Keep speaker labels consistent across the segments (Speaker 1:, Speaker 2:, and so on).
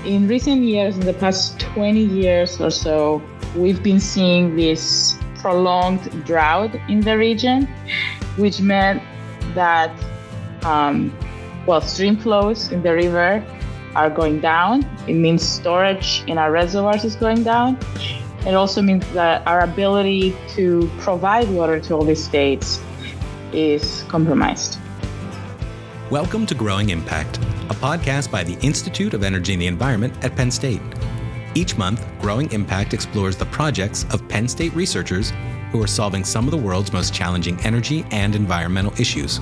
Speaker 1: In recent years, in the past 20 years or so, we've been seeing this prolonged drought in the region, which meant that, stream flows in the river are going down. It means storage in our reservoirs is going down. It also means that our ability to provide water to all these states is compromised.
Speaker 2: Welcome to Growing Impact, a podcast by the Institute of Energy and the Environment at Penn State. Each month, Growing Impact explores the projects of Penn State researchers who are solving some of the world's most challenging energy and environmental issues.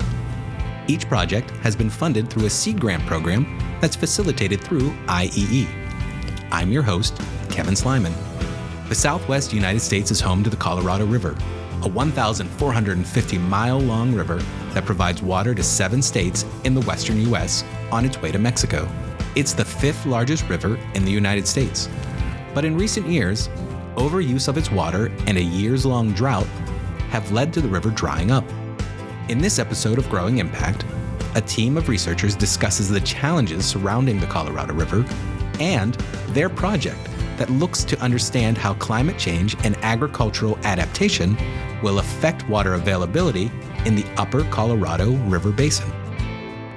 Speaker 2: Each project has been funded through a seed grant program that's facilitated through IEE. I'm your host, Kevin Slyman. The Southwest United States is home to the Colorado River, a 1,450-mile-long river that provides water to 7 states in the western U.S. on its way to Mexico. It's the 5th largest river in the United States. But in recent years, overuse of its water and a years-long drought have led to the river drying up. In this episode of Growing Impact, a team of researchers discusses the challenges surrounding the Colorado River and their project that looks to understand how climate change and agricultural adaptation will affect water availability in the Upper Colorado River Basin.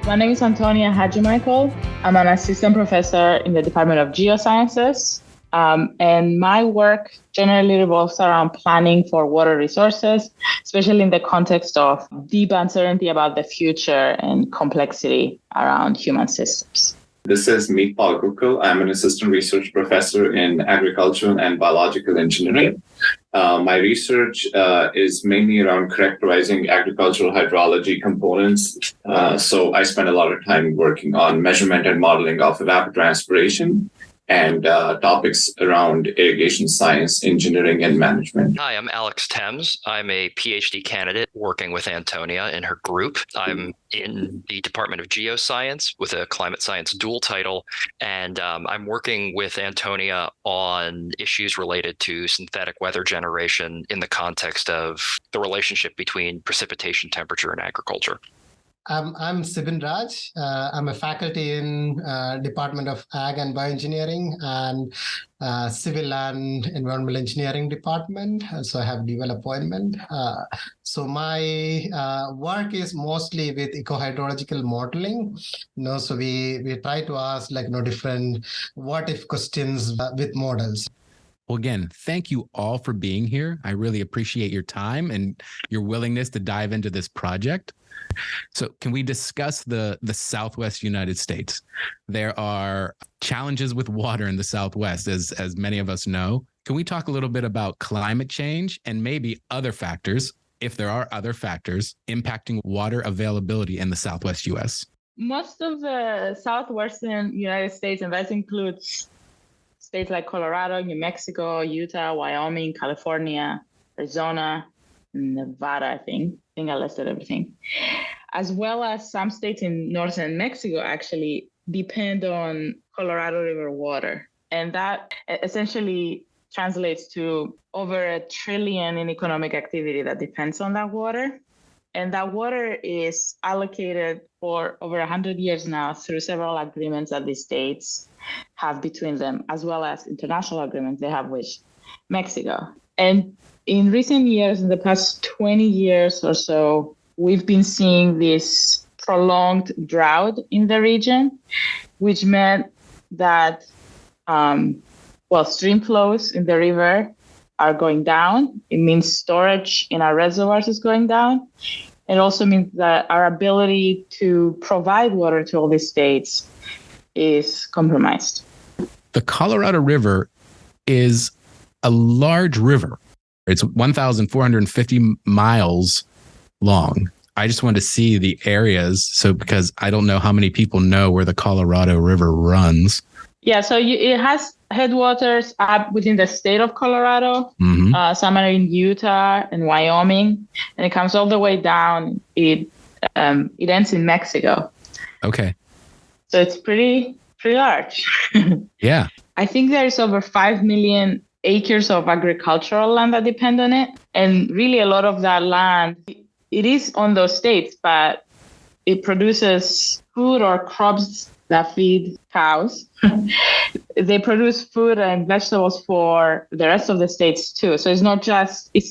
Speaker 1: My name is Antonia Hadjimichael. I'm an assistant professor in the Department of Geosciences, and my work generally revolves around planning for water resources, especially in the context of deep uncertainty about the future and complexity around human systems.
Speaker 3: This is Meetpal Gukul. I'm an assistant research professor in agricultural and biological engineering. My research is mainly around characterizing agricultural hydrology components. So I spend a lot of time working on measurement and modeling of evapotranspiration and topics around irrigation science, engineering, and management.
Speaker 4: Hi, I'm Alex Thames. I'm a PhD candidate working with Antonia and her group. I'm in the Department of Geoscience with a climate science dual title, and I'm working with Antonia on issues related to synthetic weather generation in the context of the relationship between precipitation, temperature, and agriculture.
Speaker 5: I'm Sibin Raj. I'm a faculty in Department of Ag and Bioengineering and Civil and Environmental Engineering Department. So I have dual appointment. So my work is mostly with eco-hydrological modeling. So we try to ask different what-if questions with models.
Speaker 2: Well, again, thank you all for being here. I really appreciate your time and your willingness to dive into this project. So can we discuss the Southwest United States? There are challenges with water in the Southwest, as many of us know. Can we talk a little bit about climate change and maybe other factors, if there are other factors, impacting water availability in the Southwest U.S.?
Speaker 1: Most of the Southwestern United States, and that includes states like Colorado, New Mexico, Utah, Wyoming, California, Arizona, Nevada, I think I listed everything, as well as some states in northern Mexico actually depend on Colorado River water. And that essentially translates to over $1 trillion in economic activity that depends on that water. And that water is allocated for over 100 years now through several agreements that the states have between them, as well as international agreements they have with Mexico. And in recent years, in the past 20 years or so, we've been seeing this prolonged drought in the region, which meant that, stream flows in the river are going down. It means storage in our reservoirs is going down. It also means that our ability to provide water to all these states is compromised.
Speaker 2: The Colorado River is a large river. It's 1,450 miles long. I just wanted to see the areas. So because I don't know how many people know where the Colorado River runs.
Speaker 1: Yeah, so it has headwaters up within the state of Colorado. Mm-hmm. Some are in Utah and Wyoming, and it comes all the way down. It ends in Mexico.
Speaker 2: Okay.
Speaker 1: So it's pretty large.
Speaker 2: Yeah.
Speaker 1: I think there's over 5 million acres of agricultural land that depend on it. And really a lot of that land, it is on those states, but it produces food or crops that feed cows. They produce food and vegetables for the rest of the states too. So it's not just, it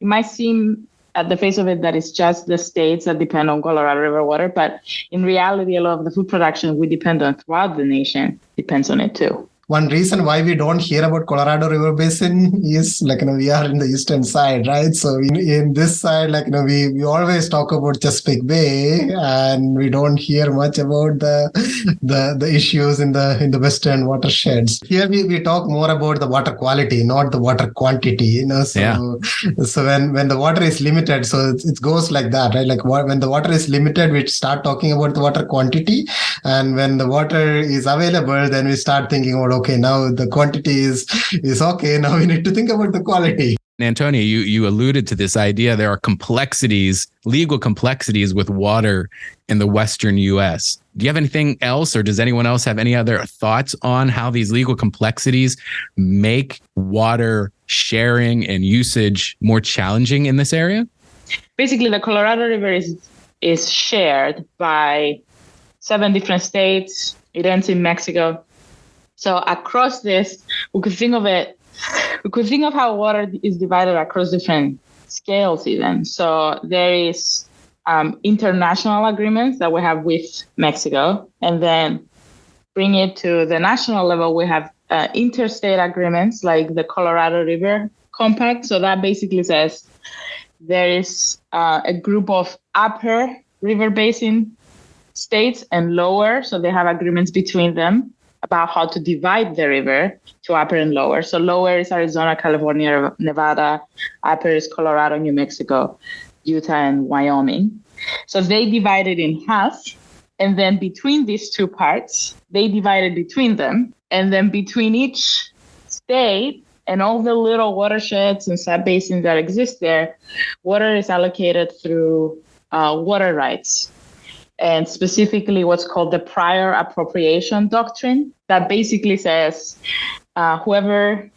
Speaker 1: might seem at the face of it that it's just the states that depend on Colorado River water, but in reality, a lot of the food production we depend on throughout the nation depends on it too.
Speaker 5: One reason why we don't hear about Colorado River Basin is we are in the eastern side, right? So in this side, we always talk about Chesapeake Bay, and we don't hear much about the issues in the western watersheds. Here we talk more about the water quality, not the water quantity. So when the water is limited, so it goes like that, right? Like when the water is limited, we start talking about the water quantity, and when the water is available, then we start thinking about, okay, now the quantity is okay. Now we need to think about the quality.
Speaker 2: Antonia, you alluded to this idea. There are legal complexities with water in the Western U.S. Do you have anything else, or does anyone else have any other thoughts on how these legal complexities make water sharing and usage more challenging in this area?
Speaker 1: Basically, the Colorado River is shared by 7 different states. It ends in Mexico. So across this, we could think of how water is divided across different scales even. So there is international agreements that we have with Mexico, and then bring it to the national level, we have interstate agreements like the Colorado River Compact. So that basically says there is a group of upper river basin states and lower, so they have agreements between them about how to divide the river to upper and lower. So lower is Arizona, California, Nevada. Upper is Colorado, New Mexico, Utah, and Wyoming. So they divided in half. And then between these two parts, they divided between them. And then between each state and all the little watersheds and sub-basins that exist there, water is allocated through water rights. And specifically what's called the prior appropriation doctrine, that basically says they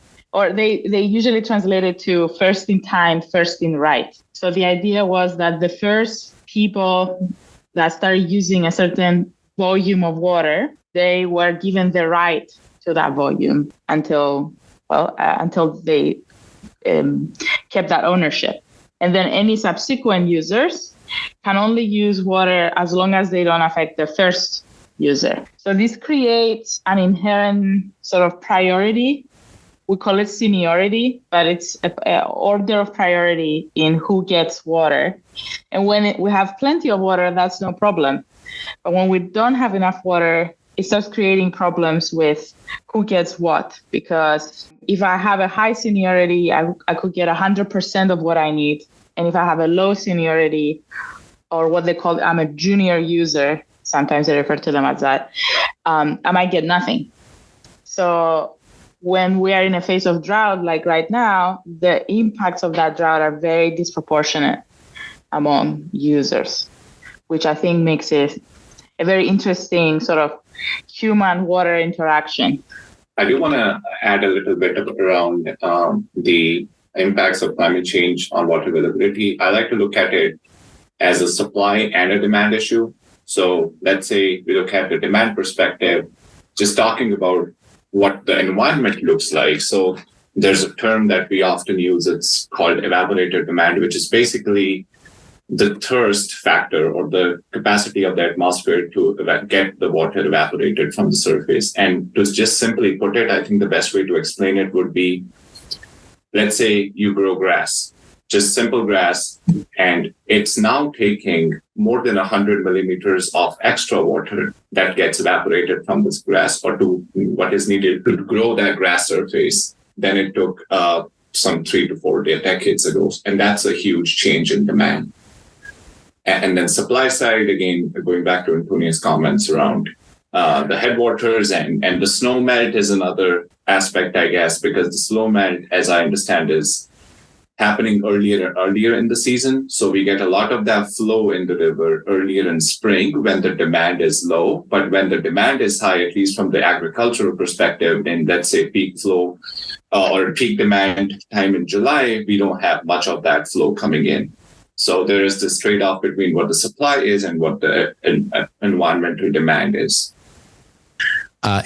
Speaker 1: usually translate it to first in time, first in right. So the idea was that the first people that started using a certain volume of water, they were given the right to that volume until they kept that ownership. And then any subsequent users can only use water as long as they don't affect the first user. So this creates an inherent sort of priority. We call it seniority, but it's an order of priority in who gets water. And when we have plenty of water, that's no problem. But when we don't have enough water, it starts creating problems with who gets what. Because if I have a high seniority, I could get 100% of what I need. And if I have a low seniority, or what they call, I'm a junior user, sometimes they refer to them as that, I might get nothing. So when we are in a phase of drought, like right now, the impacts of that drought are very disproportionate among users, which I think makes it a very interesting sort of human-water interaction.
Speaker 3: I do want to add a little bit around the impacts of climate change on water availability. I like to look at it as a supply and a demand issue. So let's say we look at the demand perspective, just talking about what the environment looks like. So there's a term that we often use, it's called evaporator demand, which is basically the thirst factor or the capacity of the atmosphere to get the water evaporated from the surface. And to just simply put it, I think the best way to explain it would be, let's say you grow grass, just simple grass, and it's now taking more than 100 millimeters of extra water that gets evaporated from this grass or to what is needed to grow that grass surface than it took some 3 to 4 decades ago. And that's a huge change in demand. And then supply side, again, going back to Antonia's comments around the headwaters and the snow melt is another aspect, I guess, because the snow melt, as I understand, is happening earlier and earlier in the season. So we get a lot of that flow in the river earlier in spring when the demand is low. But when the demand is high, at least from the agricultural perspective, in let's say peak flow or peak demand time in July, we don't have much of that flow coming in. So there is this trade-off between what the supply is and what the environmental demand is.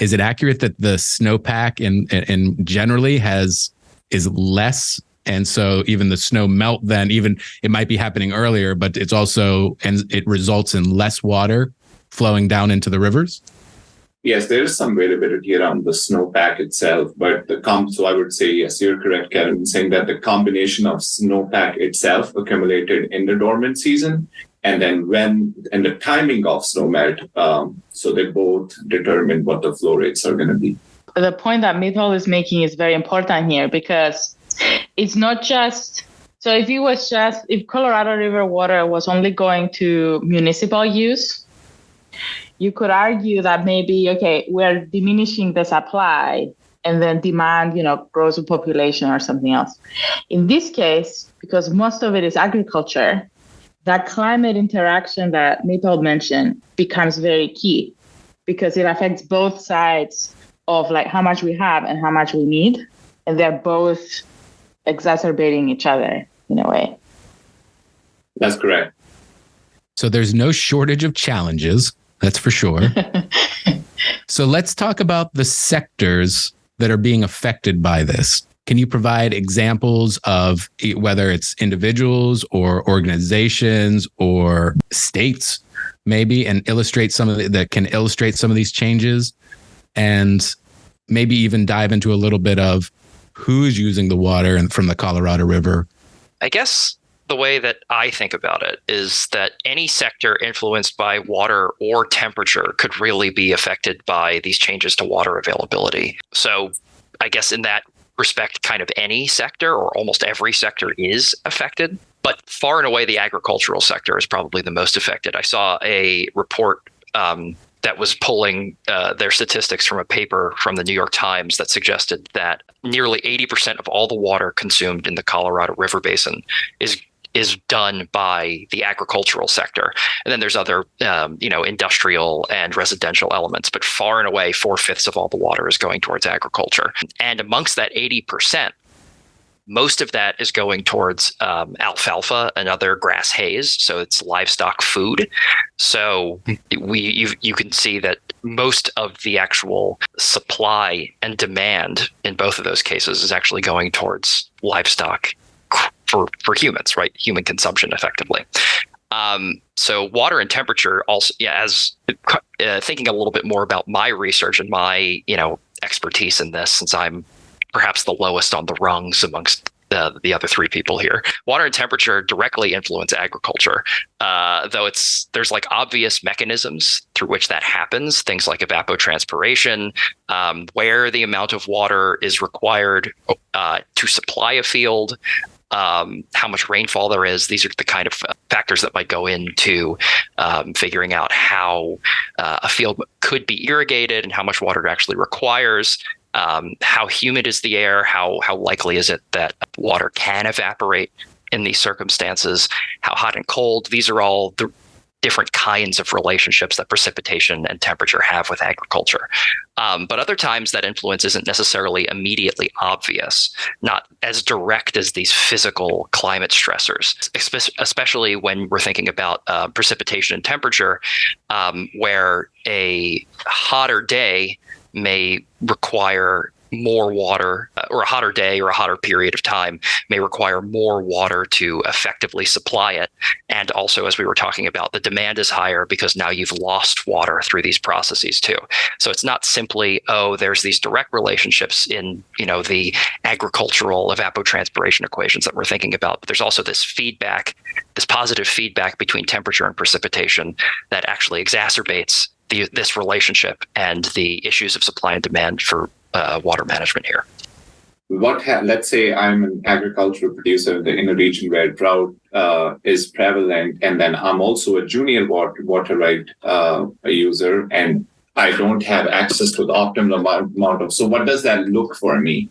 Speaker 2: Is it accurate that the snowpack in generally is less? And so even the snow melt, then even it might be happening earlier, but it's also, and it results in less water flowing down into the rivers?
Speaker 3: Yes, there is some variability around the snowpack itself, but so I would say, yes, you're correct, Kevin, in saying that the combination of snowpack itself accumulated in the dormant season, and then the timing of snow melt, so they both determine what the flow rates are going to be.
Speaker 1: The point that Mithal is making is very important here, because it's not just, so if Colorado River water was only going to municipal use, you could argue that maybe, okay, we're diminishing the supply and then demand, grows with population or something else. In this case, because most of it is agriculture, that climate interaction that Mithal mentioned becomes very key, because it affects both sides of like how much we have and how much we need. And they're both exacerbating each other in a way.
Speaker 3: That's correct.
Speaker 2: So there's no shortage of challenges. That's for sure. So let's talk about the sectors that are being affected by this. Can you provide examples of whether it's individuals or organizations or states, maybe, and illustrate that can illustrate some of these changes, and maybe even dive into a little bit of who's using the water and from the Colorado River?
Speaker 4: I guess the way that I think about it is that any sector influenced by water or temperature could really be affected by these changes to water availability. So I guess in that respect, kind of any sector or almost every sector is affected. But far and away, the agricultural sector is probably the most affected. I saw a report that was pulling their statistics from a paper from the New York Times that suggested that nearly 80% of all the water consumed in the Colorado River Basin is done by the agricultural sector. And then there's other, industrial and residential elements, but far and away, 4/5 of all the water is going towards agriculture. And amongst that 80%, most of that is going towards alfalfa and other grass hays. So it's livestock food. So you can see that most of the actual supply and demand in both of those cases is actually going towards livestock for humans, right? Human consumption, effectively. So water and temperature also, as thinking a little bit more about my research and my, expertise in this, since I'm perhaps the lowest on the rungs amongst the other three people here. Water and temperature directly influence agriculture, though there's like obvious mechanisms through which that happens. Things like evapotranspiration, where the amount of water is required to supply a field, how much rainfall there is. These are the kind of factors that might go into figuring out how a field could be irrigated and how much water it actually requires. How humid is the air? How likely is it that water can evaporate in these circumstances? How hot and cold? These are all the different kinds of relationships that precipitation and temperature have with agriculture. But other times that influence isn't necessarily immediately obvious, not as direct as these physical climate stressors, especially when we're thinking about precipitation and temperature, where a hotter day may require more water, or a hotter day or a hotter period of time may require more water to effectively supply it. And also, as we were talking about, the demand is higher because now you've lost water through these processes too. So it's not simply, there's these direct relationships in, the agricultural evapotranspiration equations that we're thinking about, but there's also this feedback, this positive feedback between temperature and precipitation that actually exacerbates this relationship and the issues of supply and demand for water management here.
Speaker 3: Let's say I'm an agricultural producer in a region where drought is prevalent, and then I'm also a junior water right user, and I don't have access to the optimal amount of. So what does that look for me?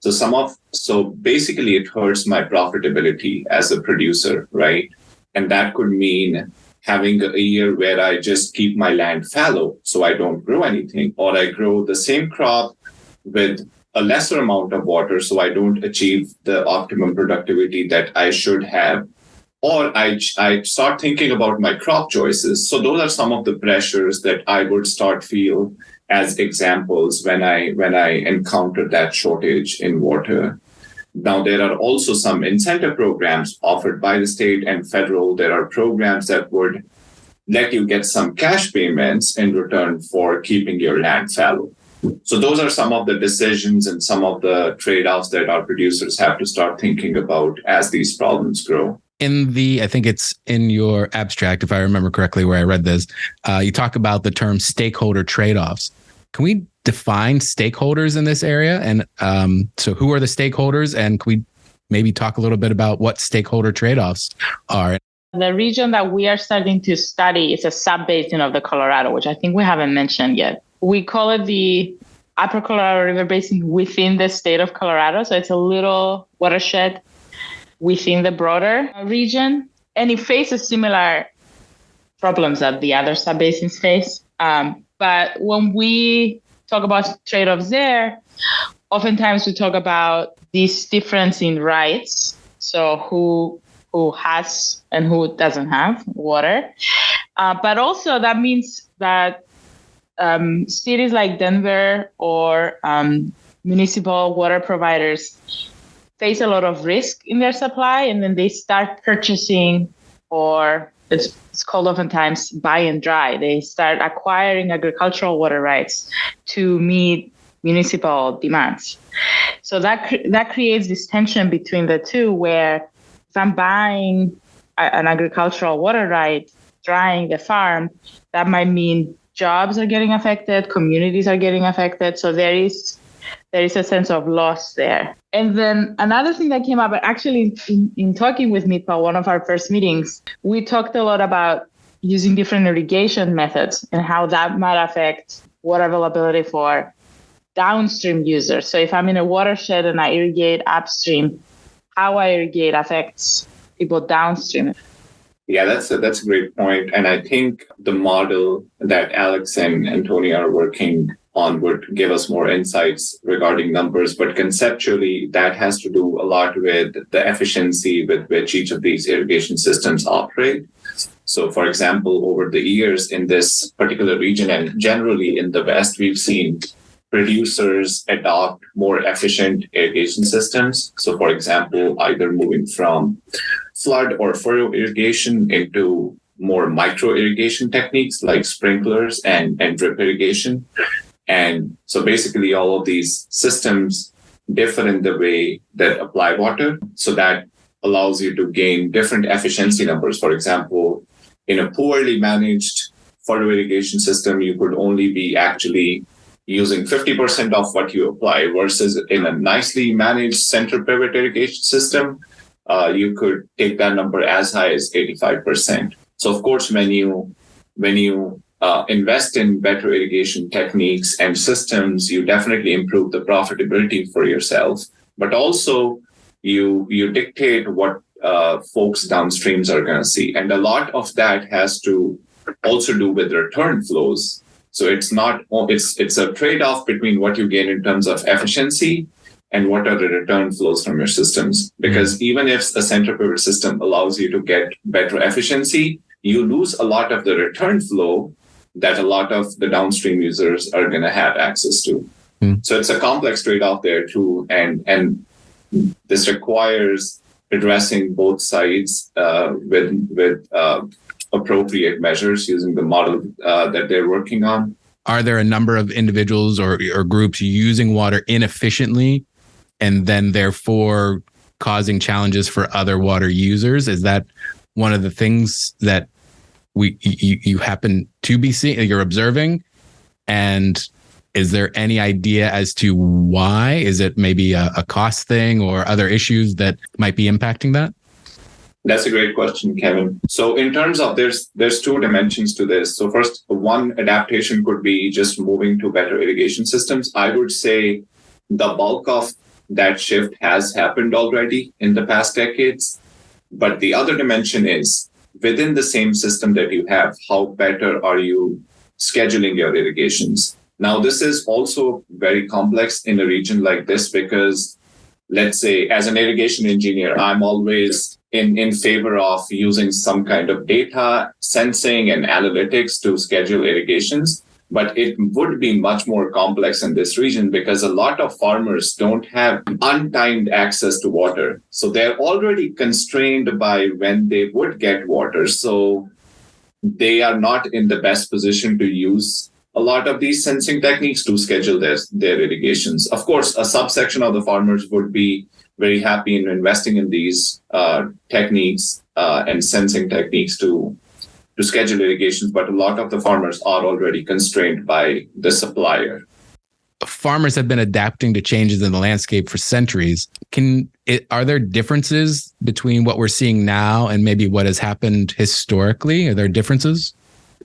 Speaker 3: So basically, it hurts my profitability as a producer, right? And that could mean having a year where I just keep my land fallow, so I don't grow anything, or I grow the same crop with a lesser amount of water, so I don't achieve the optimum productivity that I should have, or I start thinking about my crop choices. So those are some of the pressures that I would start feel as examples when I encountered that shortage in water. Now, there are also some incentive programs offered by the state and federal. There are programs that would let you get some cash payments in return for keeping your land fallow. So those are some of the decisions and some of the trade-offs that our producers have to start thinking about as these problems grow.
Speaker 2: I think it's in your abstract, if I remember correctly, where I read this, you talk about the term stakeholder trade-offs. Can we define stakeholders in this area? And so who are the stakeholders? And can we maybe talk a little bit about what stakeholder trade-offs are?
Speaker 1: The region that we are starting to study is a sub-basin of the Colorado, which I think we haven't mentioned yet. We call it the Upper Colorado River Basin within the state of Colorado. So it's a little watershed within the broader region. And it faces similar problems that the other sub-basins face. But when we talk about trade-offs there, oftentimes we talk about this difference in rights. So who has and who doesn't have water. But also that means that cities like Denver or municipal water providers face a lot of risk in their supply, and then they start purchasing, or it's called oftentimes buy and dry. They start acquiring agricultural water rights to meet municipal demands. So that creates this tension between the two, where if I'm buying an agricultural water right, drying the farm, that might mean jobs are getting affected, communities are getting affected. So there is a sense of loss there. And then another thing that came up, actually in talking with Mitpal, one of our first meetings, we talked a lot about using different irrigation methods and how that might affect water availability for downstream users. So if I'm in a watershed and I irrigate upstream, how I irrigate affects people downstream.
Speaker 3: Yeah, that's a great point. And I think the model that Alex and Antonia are working on would give us more insights regarding numbers. But conceptually, that has to do a lot with the efficiency with which each of these irrigation systems operate. So, for example, over the years in this particular region and generally in the West, we've seen producers adopt more efficient irrigation systems. So, for example, either moving from flood or furrow irrigation into more micro irrigation techniques like sprinklers and drip irrigation. And so basically all of these systems differ in the way that apply water. So that allows you to gain different efficiency numbers. For example, in a poorly managed furrow irrigation system, you could only be actually using 50% of what you apply, versus in a nicely managed center pivot irrigation system, you could take that number as high as 85%. So of course, when you invest in better irrigation techniques and systems, you definitely improve the profitability for yourself, but also you dictate what folks downstreams are going to see. And a lot of that has to also do with return flows. So it's a trade-off between what you gain in terms of efficiency and what are the return flows from your systems. Because even if a center pivot system allows you to get better efficiency, you lose a lot of the return flow that a lot of the downstream users are going to have access to. So it's a complex trade-off there too. And this requires addressing both sides with appropriate measures using the model that they're working on.
Speaker 2: Are there a number of individuals or groups using water inefficiently and then therefore causing challenges for other water users? Is that one of the things that you happen to be seeing, you're observing? And is there any idea as to why? Is it maybe a cost thing or other issues that might be impacting that?
Speaker 3: That's a great question, Kevin. So in terms of, there's two dimensions to this. So first, one adaptation could be just moving to better irrigation systems. I would say the bulk of that shift has happened already in the past decades. But the other dimension is within the same system that you have, how better are you scheduling your irrigations? Now, this is also very complex in a region like this because, let's say, as an irrigation engineer, I'm always in favor of using some kind of data sensing and analytics to schedule irrigations. But it would be much more complex in this region because a lot of farmers don't have untimed access to water. So they're already constrained by when they would get water. So they are not in the best position to use a lot of these sensing techniques to schedule their irrigations. Of course, a subsection of the farmers would be very happy in investing in these techniques and sensing techniques to schedule irrigations, but a lot of the farmers are already constrained by the supplier.
Speaker 2: Farmers have been adapting to changes in the landscape for centuries. Are there differences between what we're seeing now and maybe what has happened historically? Are there differences?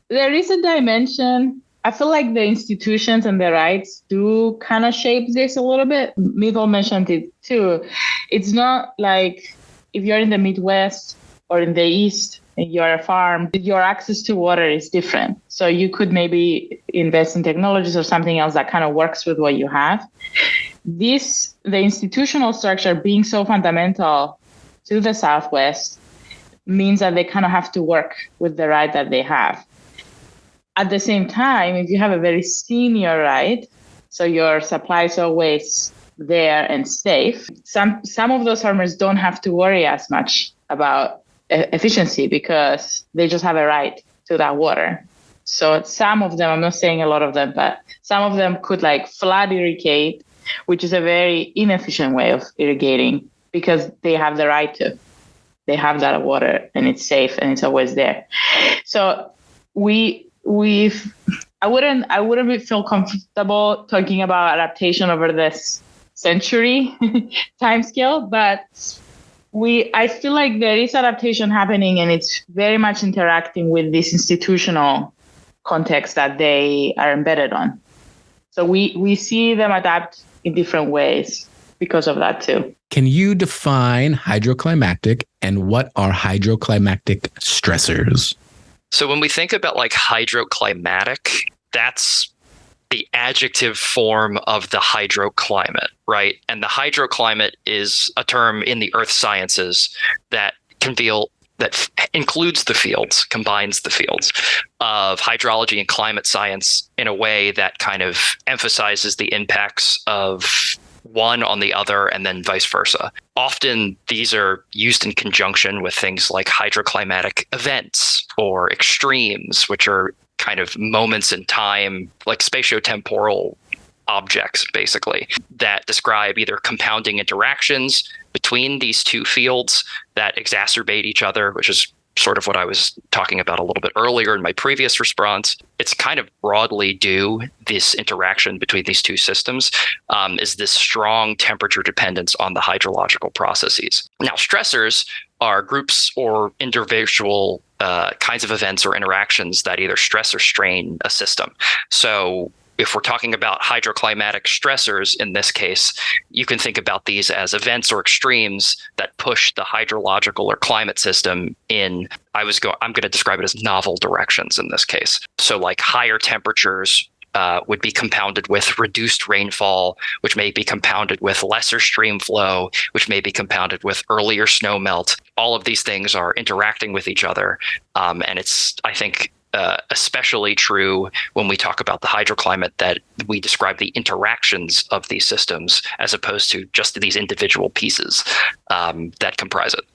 Speaker 1: There is a dimension. I feel like the institutions and the rights do kind of shape this a little bit. Meeple mentioned it too. It's not like if you're in the Midwest or in the East and you're a farm, your access to water is different. So you could maybe invest in technologies or something else that kind of works with what you have. The institutional structure being so fundamental to the Southwest means that they kind of have to work with the right that they have. At the same time, if you have a very senior right, so your supply is always there and safe, some of those farmers don't have to worry as much about efficiency because they just have a right to that water. So some of them, I'm not saying a lot of them, but some of them could flood irrigate, which is a very inefficient way of irrigating because they have the right to. They have that water and it's safe and it's always there. So I wouldn't feel comfortable talking about adaptation over this century timescale, but I feel like there is adaptation happening and it's very much interacting with this institutional context that they are embedded on. So we see them adapt in different ways because of that too.
Speaker 2: Can you define hydroclimatic and what are hydroclimatic stressors?
Speaker 4: So when we think about hydroclimatic, that's the adjective form of the hydroclimate, right? And the hydroclimate is a term in the earth sciences that includes the fields, combines the fields of hydrology and climate science in a way that kind of emphasizes the impacts of one on the other and then vice versa. Often these are used in conjunction with things like hydroclimatic events or extremes, which are kind of moments in time, like spatiotemporal objects, basically, that describe either compounding interactions between these two fields that exacerbate each other, which is sort of what I was talking about a little bit earlier in my previous response. It's kind of broadly due, this interaction between these two systems is this strong temperature dependence on the hydrological processes. Now, stressors are groups or individual kinds of events or interactions that either stress or strain a system. So if we're talking about hydroclimatic stressors in this case, you can think about these as events or extremes that push the hydrological or climate system in, I'm going to describe it as novel directions in this case. So higher temperatures would be compounded with reduced rainfall, which may be compounded with lesser stream flow, which may be compounded with earlier snow melt. All of these things are interacting with each other. And it's, I think, especially true when we talk about the hydroclimate, that we describe the interactions of these systems as opposed to just these individual pieces that comprise it.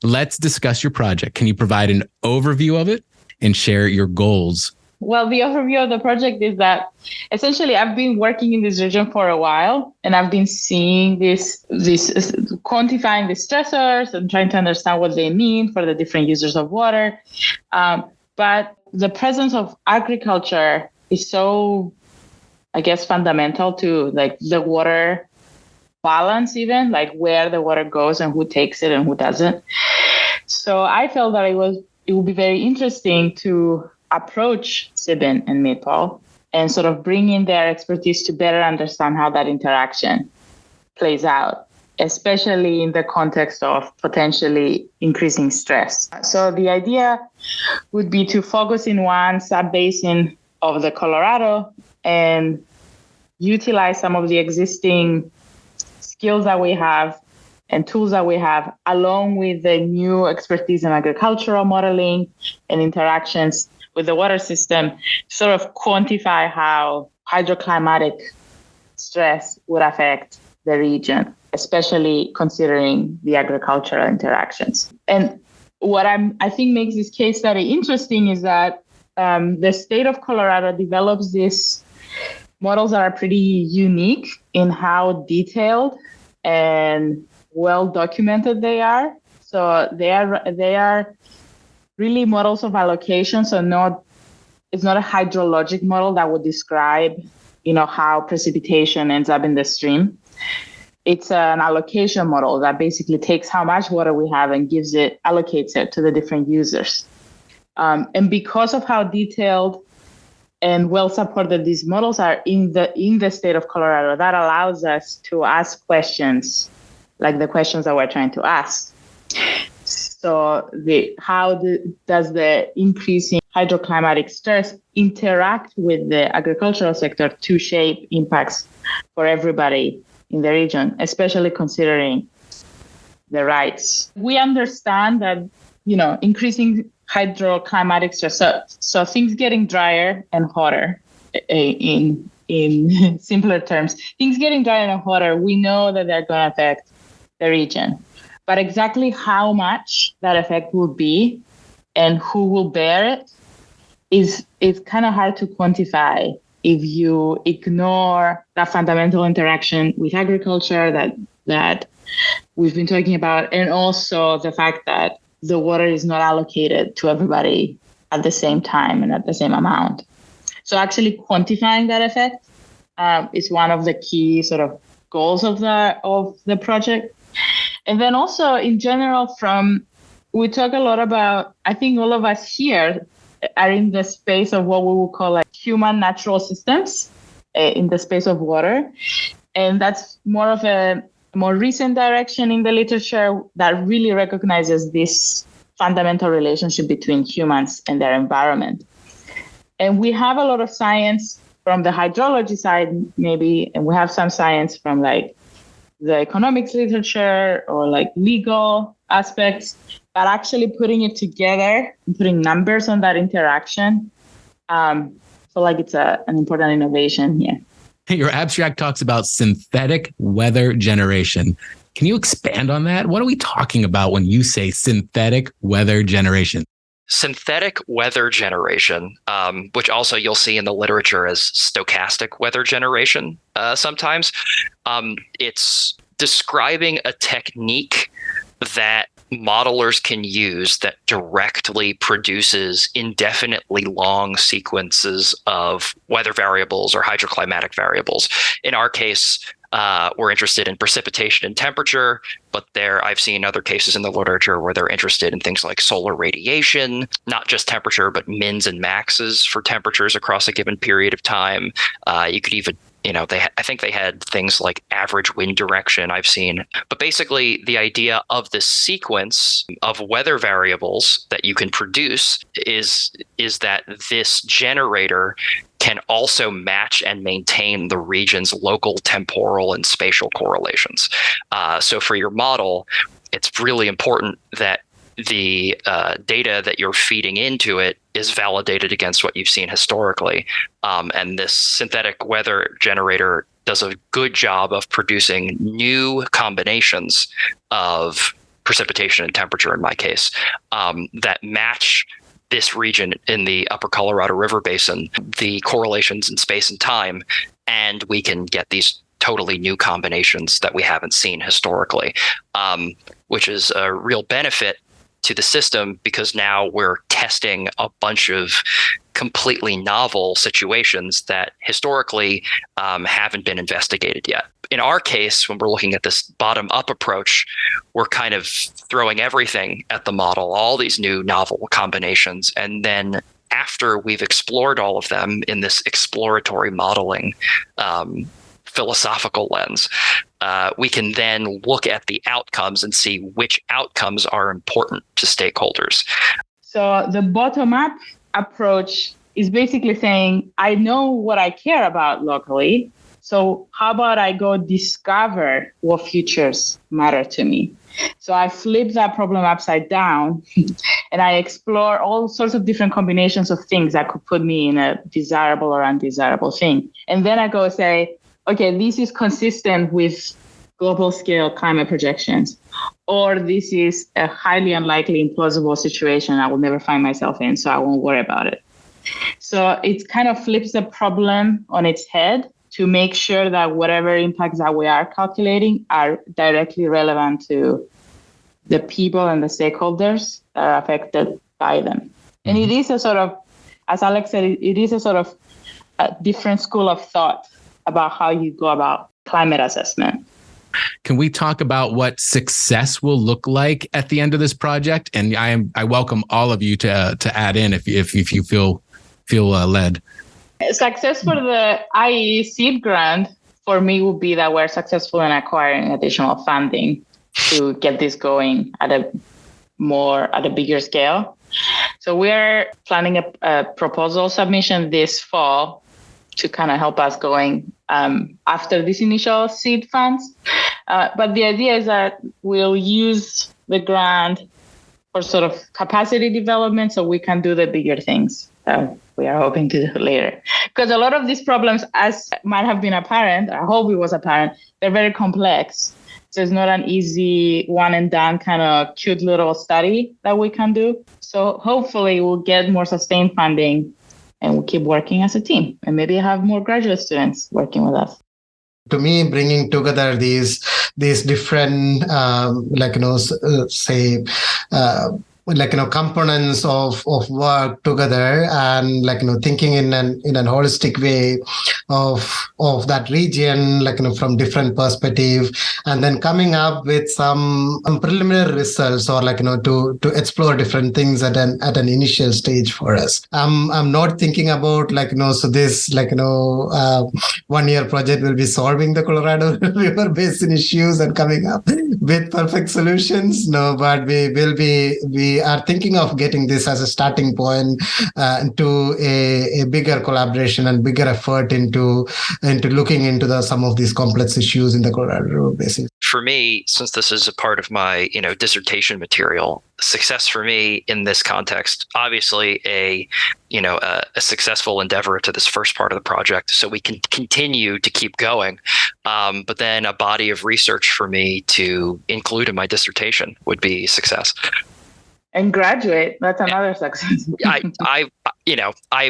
Speaker 2: Let's discuss your project. Can you provide an overview of it and share your goals?
Speaker 1: Well, the overview of the project is that essentially I've been working in this region for a while and I've been seeing this quantifying the stressors and trying to understand what they mean for the different users of water. But the presence of agriculture is so, I guess, fundamental to the water balance, even where the water goes and who takes it and who doesn't. So I felt that it would be very interesting to approach Sibin and Meeple and sort of bring in their expertise to better understand how that interaction plays out, especially in the context of potentially increasing stress. So the idea would be to focus in one sub-basin of the Colorado and utilize some of the existing skills that we have and tools that we have, along with the new expertise in agricultural modeling and interactions with the water system, sort of quantify how hydroclimatic stress would affect the region, especially considering the agricultural interactions. And what I think makes this case study interesting is that the state of Colorado develops these models that are pretty unique in how detailed and well documented they are. So they are really models of allocation. So it's not a hydrologic model that would describe, how precipitation ends up in the stream. It's an allocation model that basically takes how much water we have and allocates it to the different users. And because of how detailed and well supported these models are in the state of Colorado, that allows us to ask questions like the questions that we're trying to ask. So does the increasing hydroclimatic stress interact with the agricultural sector to shape impacts for everybody in the region, especially considering the rights? We understand that, increasing hydroclimatic stress, so things getting drier and hotter, in simpler terms, things getting drier and hotter, we know that they're going to affect the region. But exactly how much that effect will be and who will bear it is kind of hard to quantify if you ignore that fundamental interaction with agriculture that we've been talking about, and also the fact that the water is not allocated to everybody at the same time and at the same amount. So actually quantifying that effect is one of the key sort of goals of the project. And then also in general, we talk a lot about, I think all of us here are in the space of what we would call like human natural systems in the space of water. And that's more of a more recent direction in the literature that really recognizes this fundamental relationship between humans and their environment. And we have a lot of science from the hydrology side, maybe, and we have some science from like the economics literature or like legal aspects, but actually putting it together and putting numbers on that interaction, I feel like it's an important innovation here.
Speaker 2: Your abstract talks about synthetic weather generation. Can you expand on that? What are we talking about when you say synthetic weather generation?
Speaker 4: Synthetic weather generation, which also you'll see in the literature as stochastic weather generation sometimes, it's describing a technique that modelers can use that directly produces indefinitely long sequences of weather variables or hydroclimatic variables. In our case, we're interested in precipitation and temperature, but I've seen other cases in the literature where they're interested in things like solar radiation, not just temperature, but mins and maxes for temperatures across a given period of time. You could even, I think they had things like average wind direction I've seen. But basically, the idea of the sequence of weather variables that you can produce is that this generator can also match and maintain the region's local temporal and spatial correlations. So for your model, it's really important that the data that you're feeding into it is validated against what you've seen historically. And this synthetic weather generator does a good job of producing new combinations of precipitation and temperature, in my case, that match this region in the Upper Colorado River Basin, the correlations in space and time, and we can get these totally new combinations that we haven't seen historically, which is a real benefit to the system because now we're testing a bunch of completely novel situations that historically haven't been investigated yet. In our case, when we're looking at this bottom-up approach, we're kind of throwing everything at the model, all these new novel combinations, and then after we've explored all of them in this exploratory modeling philosophical lens, we can then look at the outcomes and see which outcomes are important to stakeholders.
Speaker 1: So the bottom-up approach is basically saying, I know what I care about locally, so how about I go discover what futures matter to me? So I flip that problem upside down and I explore all sorts of different combinations of things that could put me in a desirable or undesirable thing. And then I go say, okay, this is consistent with global scale climate projections, or this is a highly unlikely, implausible situation I will never find myself in, so I won't worry about it. So it kind of flips the problem on its head to make sure that whatever impacts that we are calculating are directly relevant to the people and the stakeholders that are affected by them. And it is a sort of, as Alex said, it is a sort of a different school of thought about how you go about climate assessment.
Speaker 2: Can we talk about what success will look like at the end of this project? And I welcome all of you to add in if you feel led.
Speaker 1: Success for the IE seed grant for me would be that we're successful in acquiring additional funding to get this going at a bigger scale. So we're planning a proposal submission this fall to kind of help us going after these initial seed funds. But the idea is that we'll use the grant for sort of capacity development so we can do the bigger things that we are hoping to do later. Because a lot of these problems, as might have been apparent, I hope it was apparent, they're very complex. So it's not an easy one and done kind of cute little study that we can do. So hopefully we'll get more sustained funding and we'll keep working as a team and maybe have more graduate students working with us.
Speaker 5: To me, bringing together these different, components of work together, and thinking in an holistic way of that region, from different perspective, and then coming up with some preliminary results, or to explore different things at an initial stage for us. I'm not thinking about so this 1 year project will be solving the Colorado River Basin issues and coming up with perfect solutions. No, but we are thinking of getting this as a starting point to a bigger collaboration and bigger effort into looking into some of these complex issues in the Colorado River Basin.
Speaker 4: For me, since this is a part of my dissertation material, success for me in this context, obviously a successful endeavor to this first part of the project, so we can continue to keep going. But then a body of research for me to include in my dissertation would be success.
Speaker 1: And graduate, that's another success.
Speaker 4: I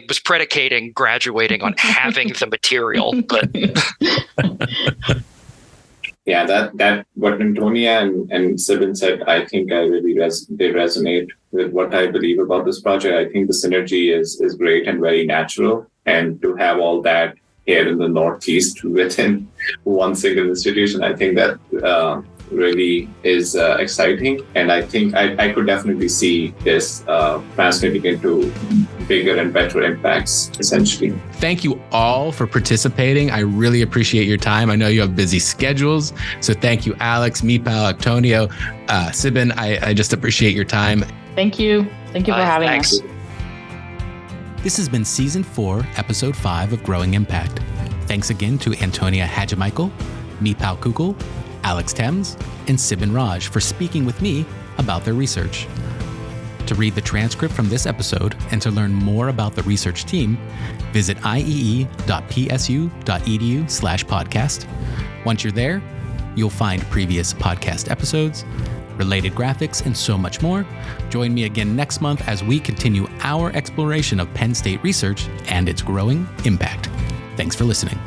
Speaker 4: was predicating graduating on having the material, but
Speaker 3: yeah, that what Antonia and Sibin said, I think I really they resonate with what I believe about this project. I think the synergy is great and very natural, and to have all that here in the Northeast within one single institution, I think that really is exciting, and I think I could definitely see this translating into bigger and better impacts, essentially.
Speaker 2: Thank you all for participating. I really appreciate your time. I know you have busy schedules, so thank you, Alex, Mipal, Antonio, Sibin. I just appreciate your time.
Speaker 1: Thank you for having us.
Speaker 2: This has been Season 4, Episode 5 of Growing Impact. Thanks again to Antonia Hajimichael, Mipal Kukul, Alex Thames, and Sibin Raj for speaking with me about their research. To read the transcript from this episode and to learn more about the research team, visit iee.psu.edu/podcast. Once you're there, you'll find previous podcast episodes, related graphics, and so much more. Join me again next month as we continue our exploration of Penn State research and its growing impact. Thanks for listening.